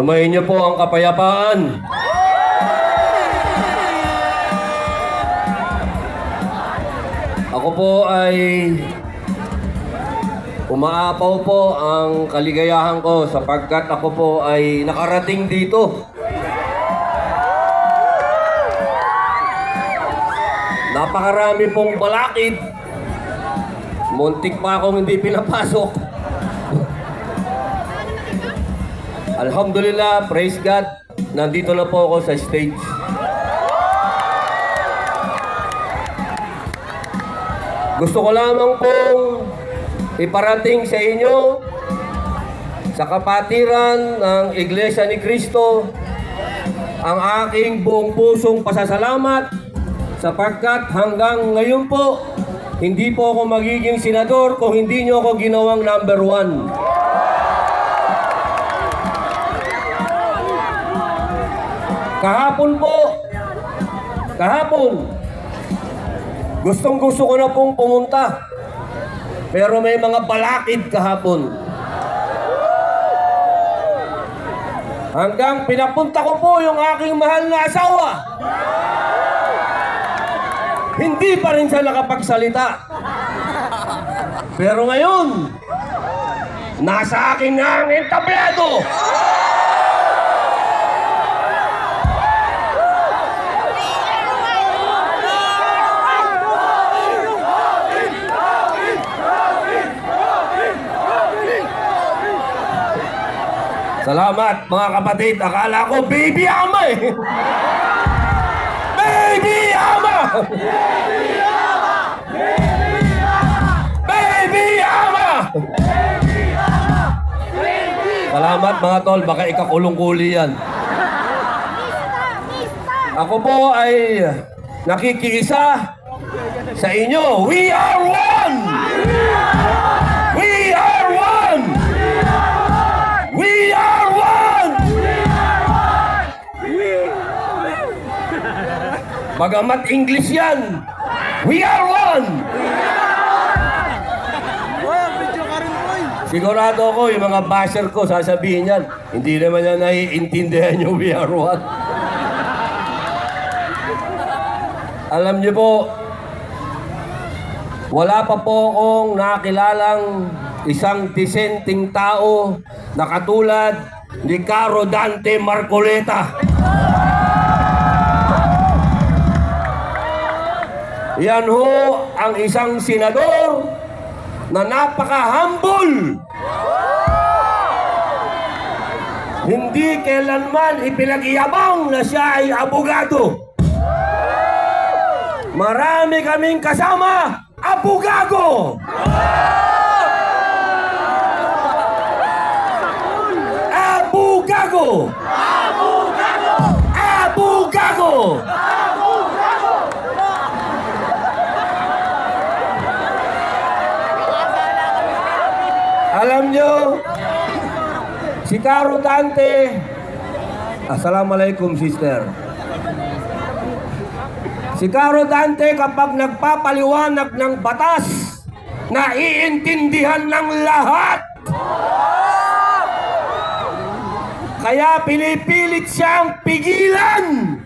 Sumayin niyo po ang kapayapaan. Ako po ay umaapaw po ang kaligayahan ko sapagkat ako po ay nakarating dito. Napakarami pong balakid. Muntik pa akong hindi pinapasok. Alhamdulillah, praise God, nandito na po ako sa stage. Gusto ko lamang pong iparating sa inyo sa kapatiran ng Iglesia ni Cristo ang aking buong pusong pasasalamat sapagkat hanggang ngayon po, hindi po ako magiging senador kung hindi nyo ako ginawang number 1. Kahapon, gustong-gusto ko na pong pumunta. Pero may mga balakid kahapon. Hanggang pinapunta ko po yung aking mahal na asawa. Hindi pa rin siya nakapagsalita. Pero ngayon, nasa akin na ang entablado. Salamat mga kapatid. Akala ko baby ama eh. Baby ama! Baby ama! Baby ama! Baby ama! Baby ama! Salamat mga tol. Baka ikakulong-kuli yan. Ako po ay nakikiisa sa inyo. We are one! We are one! We are one! Bagamat English yan, we are one! Sigurado ako yung mga basher ko sasabihin yan, hindi naman yan naiintindihan yung we are one. Alam niyo po, wala pa po akong nakilalang isang disenteng tao na katulad ni Caro Dante Marcoleta. Yan ho ang isang senador na napaka-humble. Hindi kailanman ipinag-iyabang na siya ay abogado. Marami kaming kasama, abogado! Abogado! Abogado! Abogado! Alam nyo, si Caro Dante, assalamualaikum sister. Si Caro Dante kapag nagpapaliwanag ng batas, naiintindihan ng lahat. Kaya pinipilit siyang pigilan.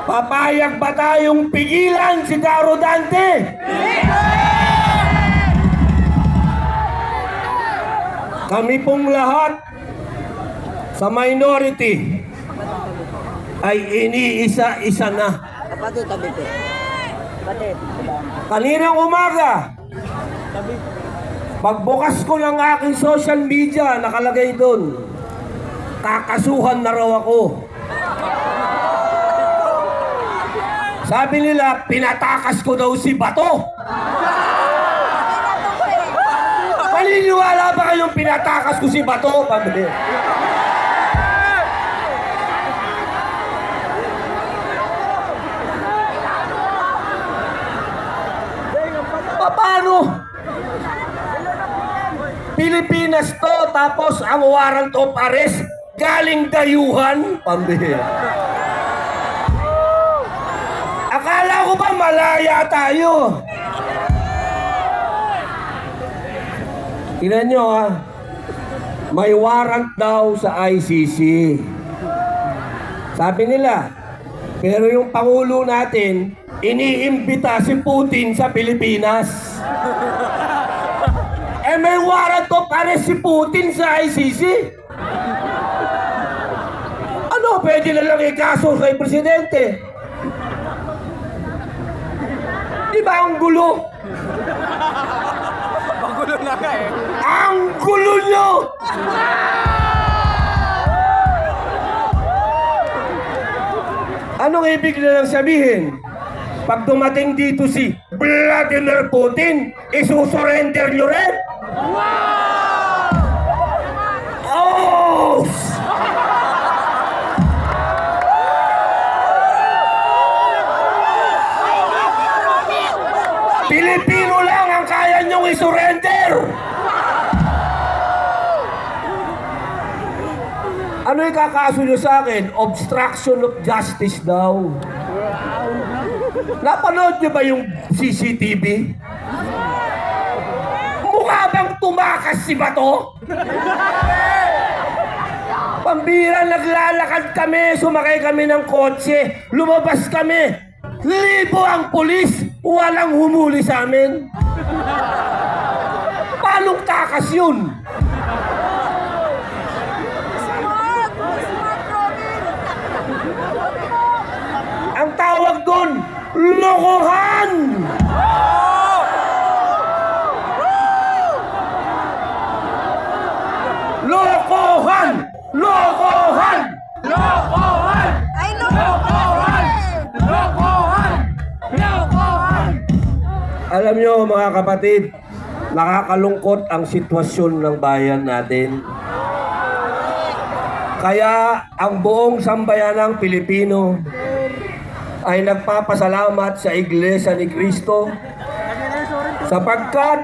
Papayag ba tayong pigilan si Caro Dante? Kami pong lahat sa minority ay iniisa-isa na. Kaninang umaga, pagbukas ko ng aking social media, nakalagay doon, kakasuhan na raw ako. Sabi nila, pinatakas ko daw si Bato. Maniniwala ba kayong pinatakas ko si Bato? Pabili. Paano? Pilipinas to, tapos ang warrant of arrest galing dayuhan. Pambihira. Akala ko ba malaya tayo? Tingnan nyo ha. may warrant daw sa ICC. Sabi nila, pero yung Pangulo natin, iniimbita si Putin sa Pilipinas. May warrant of arrest si Putin sa ICC. Ano, pwede na lang ikaso kay Presidente. Di ba ang gulo? Magulo na nga eh. Ang gulo nyo! Anong ibig nilang sabihin? Pag dumating dito si Vladimir Putin, isusurrender nyo rin? Oh! Pilipino lang ang kaya nyong isurrender! Ano ikakaso nyo sa akin? Obstruction of justice daw. Napanood nyo ba yung CCTV? Mukha bang tumakas si Bato? Pambira, naglalakad kami, sumakay kami ng kotse, lumabas kami. Libo ang pulis, walang humuli sa amin. Paano takas yun? Ang tawag doon, lokohan! Lokohan! Lokohan! Lokohan! Ay, lokohan! Lokohan! Lokohan! Alam nyo mga kapatid, nakakalungkot ang sitwasyon ng bayan natin. Kaya ang buong sambayanang Pilipino ay nagpapasalamat sa Iglesia ni Cristo sapagkat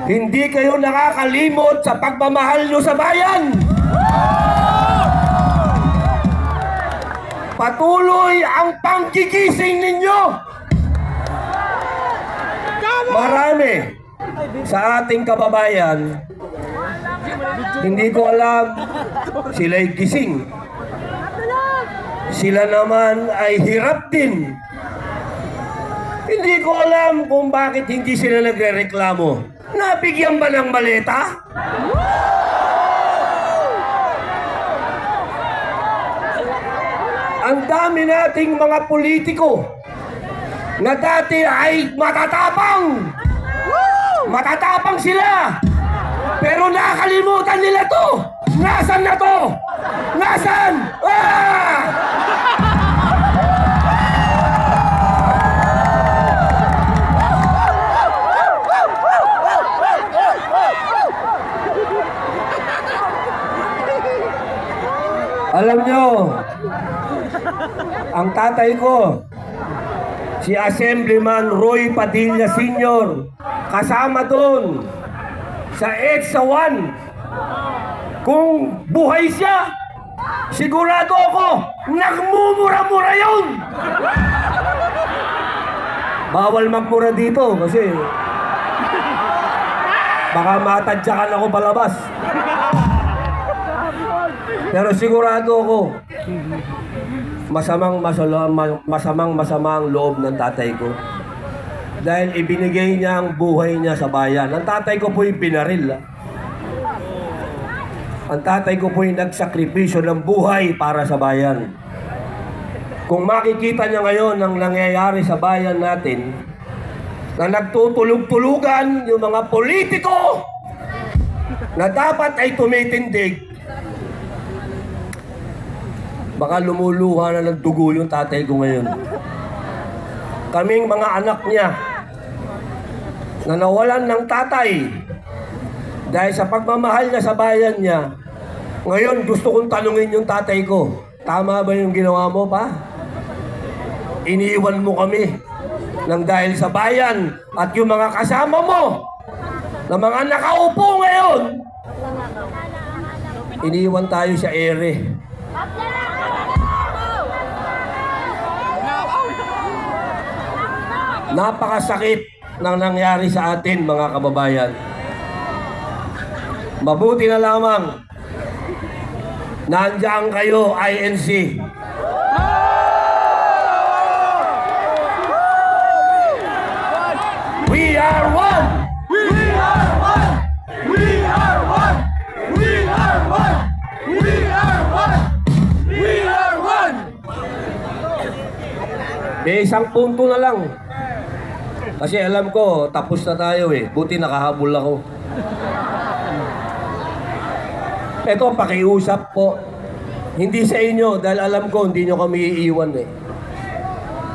hindi kayo nakakalimot sa pagmamahal nyo sa bayan. Patuloy ang panggigising ninyo. Marami sa ating kababayan, hindi ko alam, sila'y gising. Sila naman ay hirap din. Hindi ko alam kung bakit hindi sila nagre-reklamo. Nabigyan ba ng maleta? Ang dami nating mga politiko na dati ay matatapang. Matatapang sila. Pero nakalimutan nila to. Nasaan na to? Nasaan? Ah! Alam nyo, ang tatay ko, si Assemblyman Roy Padilla Sr., kasama doon sa EDSA 1. Kung buhay siya, sigurado ako, nagmumura-mura yun! Bawal magmura dito kasi baka matadyakan ako palabas. Pero sigurado ako, masamang loob ng tatay ko. Dahil ibinigay niya ang buhay niya sa bayan. Ang tatay ko po'y binaril. Ang tatay ko po'y nagsakripisyo ng buhay para sa bayan. Kung makikita niya ngayon ang nangyayari sa bayan natin, na nagtutulog-tulugan yung mga politiko na dapat ay tumitindig, baka lumuluha na ng dugo yung tatay ko ngayon. Kaming mga anak niya na nawalan ng tatay dahil sa pagmamahal niya sa bayan niya, ngayon gusto kong tanungin yung tatay ko, tama ba yung ginawa mo pa? Iniwan mo kami nang dahil sa bayan at yung mga kasama mo na mga nakaupo ngayon, iniwan tayo sa ere. Napakasakit ng nangyari sa atin, mga kababayan. Mabuti na lamang nandiyan kayo, INC. We are one! We are one! We are one! We are one! We are one! We are one! May isang punto na lang. Kasi alam ko, tapos na tayo eh. Buti nakahabol ako. Ito, pakiusap po. Hindi sa inyo, dahil alam ko, hindi nyo kami iiwan eh.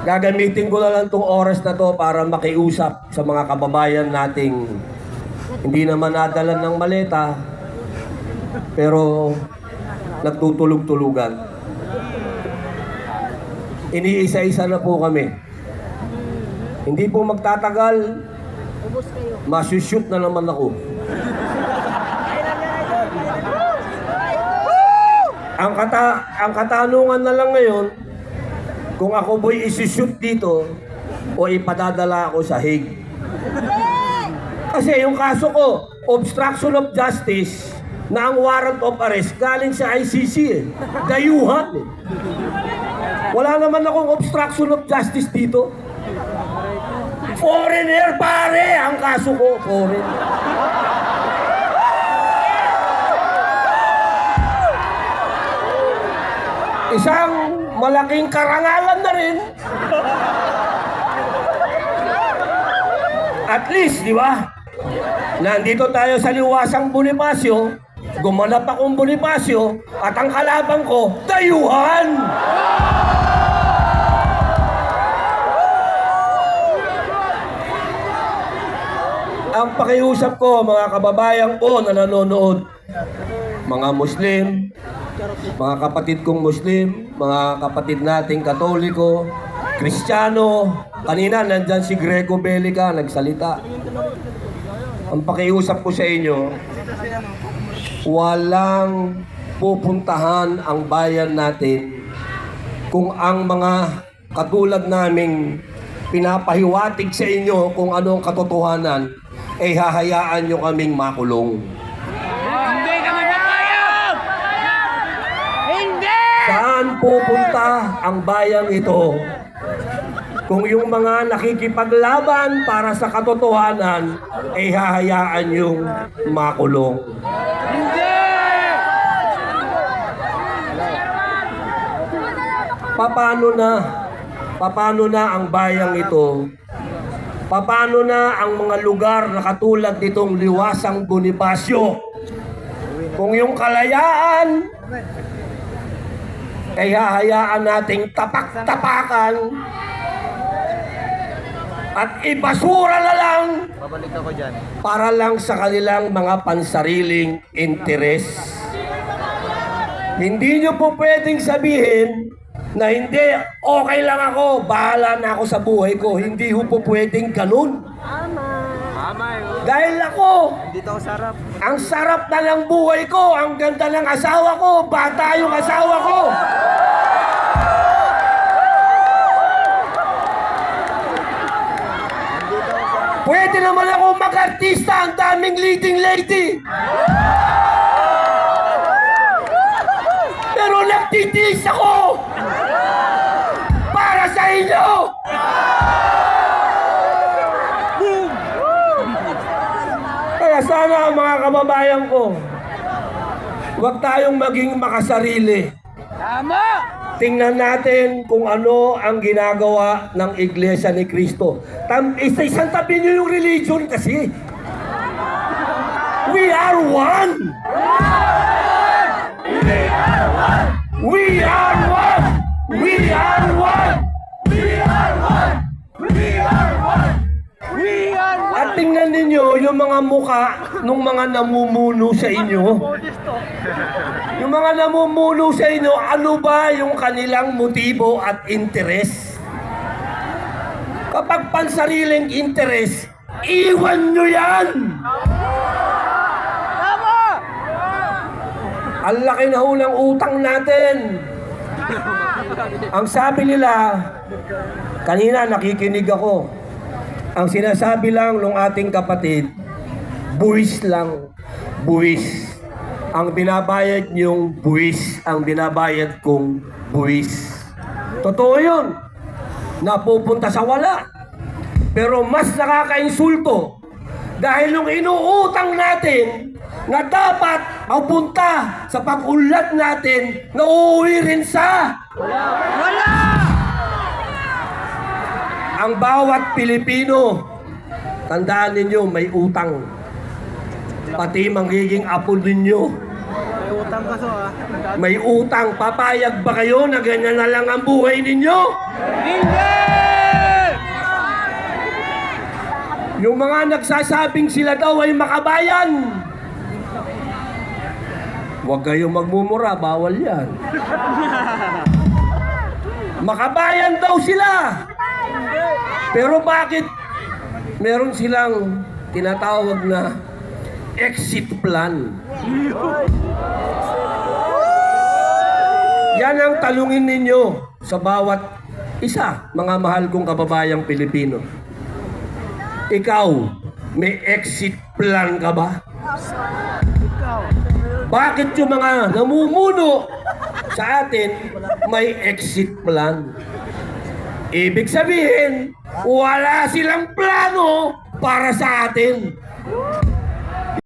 Gagamitin ko na lang itong oras na to para makiusap sa mga kababayan nating hindi naman nadalan ng maleta, pero nagtutulog-tulugan. Iniisa-isa na po kami. Hindi po magtatagal, masushoot na naman ako. Ang katanungan na lang ngayon, kung ako bo'y isushoot dito o ipadadala ako sa Hague. Kasi yung kaso ko, obstruction of justice, na ang warrant of arrest galing sa ICC eh. Dayuhan eh. Wala naman akong obstruction of justice dito. Foreigner pare ang kaso ko, foreign. Isang malaking karangalan na rin. At least, di ba? Nandito tayo sa liwasang Bonifacio, gumanap akong Bonifacio, at ang kalaban ko, dayuhan! Ang pakiusap ko, mga kababayan ko na nanonood, mga Muslim, mga kapatid kong Muslim, mga kapatid nating Katoliko, Kristiyano, kanina nandyan si Greco Belica, nagsalita. Ang pakiusap ko sa inyo, walang pupuntahan ang bayan natin kung ang mga katulad naming pinapahiwatig sa inyo kung ano ang katotohanan, ay hahayaan nyo kaming makulong. Hindi kami papayag! Hindi! Saan pupunta ang bayang ito? Kung yung mga nakikipaglaban para sa katotohanan ay hahayaan yung makulong. Hindi! Paano na ang bayang ito? Paano na ang mga lugar na katulad nitong liwasang Bonifacio? Kung yung kalayaan ay hahayaan nating tapak-tapakan at ibasura na lang para lang sa kanilang mga pansariling interes. Hindi nyo po pwedeng sabihin na hindi, okay lang ako, bahala na ako sa buhay ko. Hindi ho po pwedeng ganun. Dahil ako, ang sarap na ng buhay ko, ang ganda ng asawa ko, bata yung asawa ko. Pwede naman ako mag-artista, ang daming leading lady. Pero nagtitiis ako para sa inyo. Kaya sana mga kababayan ko, huwag tayong maging makasarili. Tama! Tingnan natin kung ano ang ginagawa ng Iglesia ni Cristo. Isang tabi niyo yung religion kasi. We are one! We are one! We are one! We are one! We are one! We are one! We are one! At tingnan ninyo yung mga muka ng mga namumuno sa inyo. Yung mga namumuno sa inyo, ano ba yung kanilang motibo at interes? Kapag pansariling interes, iwan nyo yan! Tama! Ang laki na ho ng utang natin. Ang sabi nila, kanina nakikinig ako, ang sinasabi lang ng ating kapatid, buwis lang. buwis. Ang binabayad niyong buwis, ang binabayad kong buwis. Totoo yun. Napupunta sa wala. Pero mas nakakainsulto dahil nung inuutang natin na dapat mapunta sa pag-unlad natin, nauuwi rin sa Wala! ang bawat Pilipino. Tandaan ninyo, may utang. Pati magiging apo ninyo. May utang ka so ah. May utang. Papayag ba kayo na ganyan na lang ang buhay ninyo? Hindi! Yung mga nagsasabing sila daw ay makabayan. Huwag kayong magmumura, bawal yan. Makabayan daw sila. Pero bakit meron silang tinatawag na exit plan? Yan ang talungin ninyo sa bawat isa, mga mahal kong kababayang Pilipino. Ikaw, may exit plan ka ba? Bakit yung mga namumuno sa atin may exit plan? Ibig sabihin, wala silang plano para sa atin.